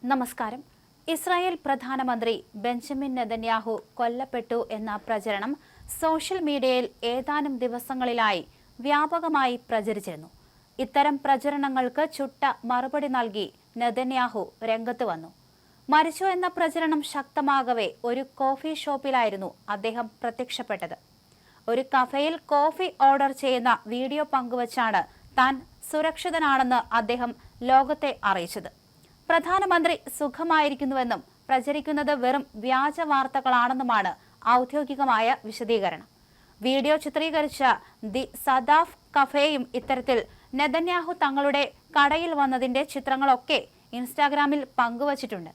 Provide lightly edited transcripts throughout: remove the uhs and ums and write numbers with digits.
നമസ്കാരം. ഇസ്രായേൽ പ്രധാനമന്ത്രി Benjamin Netanyahu കൊല്ലപ്പെട്ടു എന്ന പ്രചരണം സോഷ്യൽ മീഡിയയിൽ ഏതാനും ദിവസങ്ങളിലായി വ്യാപകമായി പ്രചരിച്ചിരുന്നു. ഇത്തരം പ്രചരണങ്ങൾക്ക് ചുട്ട മറുപടി നൽകി നെതന്യാഹു രംഗത്ത് വന്നു. മരിച്ചു എന്ന പ്രചരണം ശക്തമാകവേ ഒരു കോഫി ഷോപ്പിലായിരുന്നു അദ്ദേഹം പ്രത്യക്ഷപ്പെട്ടത്. ഒരു കഫേയിൽ കോഫി ഓർഡർ ചെയ്യുന്ന വീഡിയോ പങ്കുവച്ചാണ് താൻ സുരക്ഷിതനാണെന്ന് അദ്ദേഹം ലോകത്തെ അറിയിച്ചത്. പ്രധാനമന്ത്രി സുഖമായിരിക്കുന്നുവെന്നും പ്രചരിക്കുന്നത് വെറും വ്യാജ വാർത്തകളാണെന്നുമാണ് ഔദ്യോഗികമായ വിശദീകരണം. വീഡിയോ ചിത്രീകരിച്ച ദി സദാഫ് കഫേയും ഇത്തരത്തിൽ നെതന്യാഹു തങ്ങളുടെ കടയിൽ വന്നതിന്റെ ചിത്രങ്ങളൊക്കെ ഇൻസ്റ്റാഗ്രാമിൽ പങ്കുവച്ചിട്ടുണ്ട്.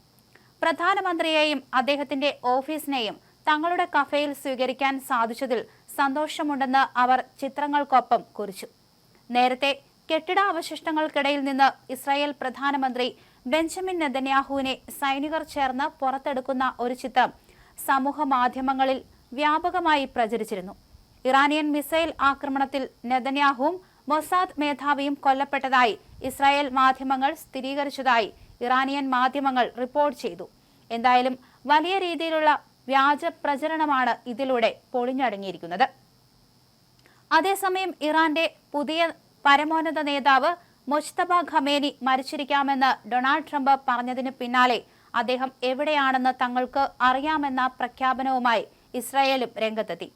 പ്രധാനമന്ത്രിയെയും അദ്ദേഹത്തിന്റെ ഓഫീസിനെയും തങ്ങളുടെ കഫേയിൽ സ്വീകരിക്കാൻ സാധിച്ചതിൽ സന്തോഷമുണ്ടെന്ന് അവർ ചിത്രങ്ങൾക്കൊപ്പം കുറിച്ചു. നേരത്തെ കെട്ടിടാവശിഷ്ടങ്ങൾക്കിടയിൽ നിന്ന് ഇസ്രായേൽ പ്രധാനമന്ത്രി ബെഞ്ചമിൻ നെതന്യാഹുവിനെ സൈനികർ ചേർന്ന് പുറത്തെടുക്കുന്ന ഒരു ചിത്രം സമൂഹ മാധ്യമങ്ങളിൽ വ്യാപകമായി പ്രചരിച്ചിരുന്നു. ഇറാനിയൻ മിസൈൽ ആക്രമണത്തിൽ നെതന്യാഹുവും മൊസാദ് മേധാവിയും കൊല്ലപ്പെട്ടതായി ഇസ്രായേൽ മാധ്യമങ്ങൾ സ്ഥിരീകരിച്ചതായി ഇറാനിയൻ മാധ്യമങ്ങൾ റിപ്പോർട്ട് ചെയ്തു. എന്തായാലും വലിയ രീതിയിലുള്ള വ്യാജ പ്രചരണമാണ് ഇതിലൂടെ പൊളിഞ്ഞടങ്ങിയിരിക്കുന്നത്. അതേസമയം ഇറാന്റെ പുതിയ പരമോന്നത നേതാവ് മുജ്തബ ഖമേനി മരിച്ചിരിക്കാമെന്ന് ഡൊണാൾഡ് ട്രംപ് പറഞ്ഞതിന് പിന്നാലെ അദ്ദേഹം എവിടെയാണെന്ന് തങ്ങൾക്ക് അറിയാമെന്ന പ്രഖ്യാപനവുമായി ഇസ്രായേലും രംഗത്തെത്തി.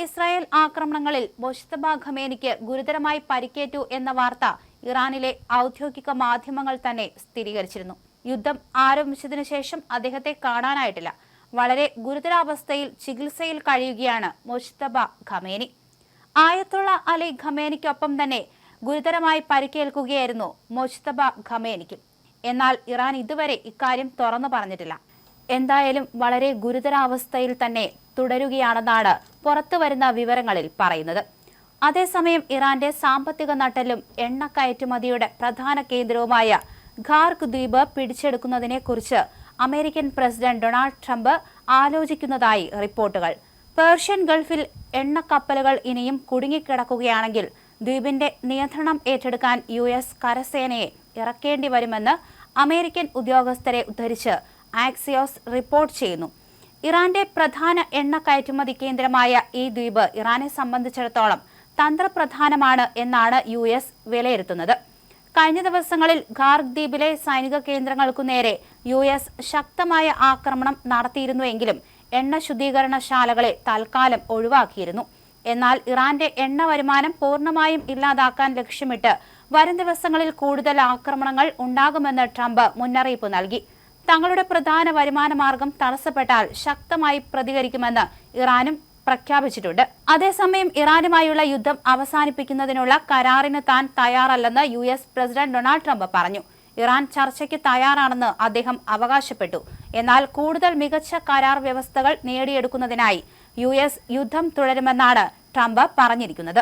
ഇസ്രായേൽ ആക്രമണങ്ങളിൽ മുജ്തബ ഖമേനിക്ക് ഗുരുതരമായി പരിക്കേറ്റു എന്ന വാർത്ത ഇറാനിലെ ഔദ്യോഗിക മാധ്യമങ്ങൾ തന്നെ സ്ഥിരീകരിച്ചിരുന്നു. യുദ്ധം ആരംഭിച്ചതിനു ശേഷം അദ്ദേഹത്തെ കാണാനായിട്ടില്ല. വളരെ ഗുരുതരാവസ്ഥയിൽ ചികിത്സയിൽ കഴിയുകയാണ് മുജ്തബ ഖമേനി. ആയത്തുള്ള അലി ഖമേനിക്കൊപ്പം തന്നെ ഗുരുതരമായി പരിക്കേൽക്കുകയായിരുന്നു മുജ്തബ ഖമേനിക്കും. എന്നാൽ ഇറാൻ ഇതുവരെ ഇക്കാര്യം തുറന്നു പറഞ്ഞിട്ടില്ല. എന്തായാലും വളരെ ഗുരുതരാവസ്ഥയിൽ തന്നെ തുടരുകയാണെന്നാണ് പുറത്തുവരുന്ന വിവരങ്ങളിൽ പറയുന്നത്. അതേസമയം ഇറാന്റെ സാമ്പത്തിക നട്ടെല്ലും എണ്ണ കയറ്റുമതിയുടെ പ്രധാന കേന്ദ്രവുമായ ഖാർഗ് ദ്വീപ് പിടിച്ചെടുക്കുന്നതിനെ കുറിച്ച് അമേരിക്കൻ പ്രസിഡന്റ് ഡൊണാൾഡ് ട്രംപ് ആലോചിക്കുന്നതായി റിപ്പോർട്ടുകൾ. പേർഷ്യൻ ഗൾഫിൽ എണ്ണക്കപ്പലുകൾ ഇനിയും കുടുങ്ങിക്കിടക്കുകയാണെങ്കിൽ ദ്വീപിന്റെ നിയന്ത്രണം ഏറ്റെടുക്കാൻ കരസേനയെ ഇറക്കേണ്ടി വരുമെന്ന് അമേരിക്കൻ ഉദ്യോഗസ്ഥരെ ഉദ്ധരിച്ച് ആക്സിയോസ് റിപ്പോർട്ട് ചെയ്യുന്നു. ഇറാന്റെ പ്രധാന എണ്ണ കയറ്റുമതി കേന്ദ്രമായ ഈ ദ്വീപ് ഇറാനെ സംബന്ധിച്ചിടത്തോളം തന്ത്രപ്രധാനമാണ് എന്നാണ് വിലയിരുത്തുന്നത്. കഴിഞ്ഞ ദിവസങ്ങളിൽ ഖാർഗ് ദ്വീപിലെ സൈനിക കേന്ദ്രങ്ങൾക്കു നേരെ ശക്തമായ ആക്രമണം നടത്തിയിരുന്നുവെങ്കിലും എണ്ണ ശുദ്ധീകരണശാലകളെ തൽക്കാലം ഒഴിവാക്കിയിരുന്നു. എന്നാൽ ഇറാന്റെ എണ്ണ വരുമാനം പൂർണ്ണമായും ഇല്ലാതാക്കാൻ ലക്ഷ്യമിട്ട് വരും ദിവസങ്ങളിൽ കൂടുതൽ ആക്രമണങ്ങൾ ഉണ്ടാകുമെന്ന് ട്രംപ് മുന്നറിയിപ്പ് നൽകി. തങ്ങളുടെ പ്രധാന വരുമാന മാർഗം തടസ്സപ്പെട്ടാൽ ശക്തമായി പ്രതികരിക്കുമെന്ന് ഇറാനും പ്രഖ്യാപിച്ചിട്ടുണ്ട്. അതേസമയം ഇറാനുമായുള്ള യുദ്ധം അവസാനിപ്പിക്കുന്നതിനുള്ള കരാറിന് താൻ തയ്യാറല്ലെന്ന് പ്രസിഡന്റ് ഡൊണാൾഡ് ട്രംപ് പറഞ്ഞു. ഇറാൻ ചർച്ചയ്ക്ക് തയ്യാറാണെന്ന് അദ്ദേഹം അവകാശപ്പെട്ടു. എന്നാൽ കൂടുതൽ മികച്ച കരാർ വ്യവസ്ഥകൾ നേടിയെടുക്കുന്നതിനായി യുദ്ധം തുടരുമെന്നാണ് ട്രംപ് പറഞ്ഞിരിക്കുന്നത്.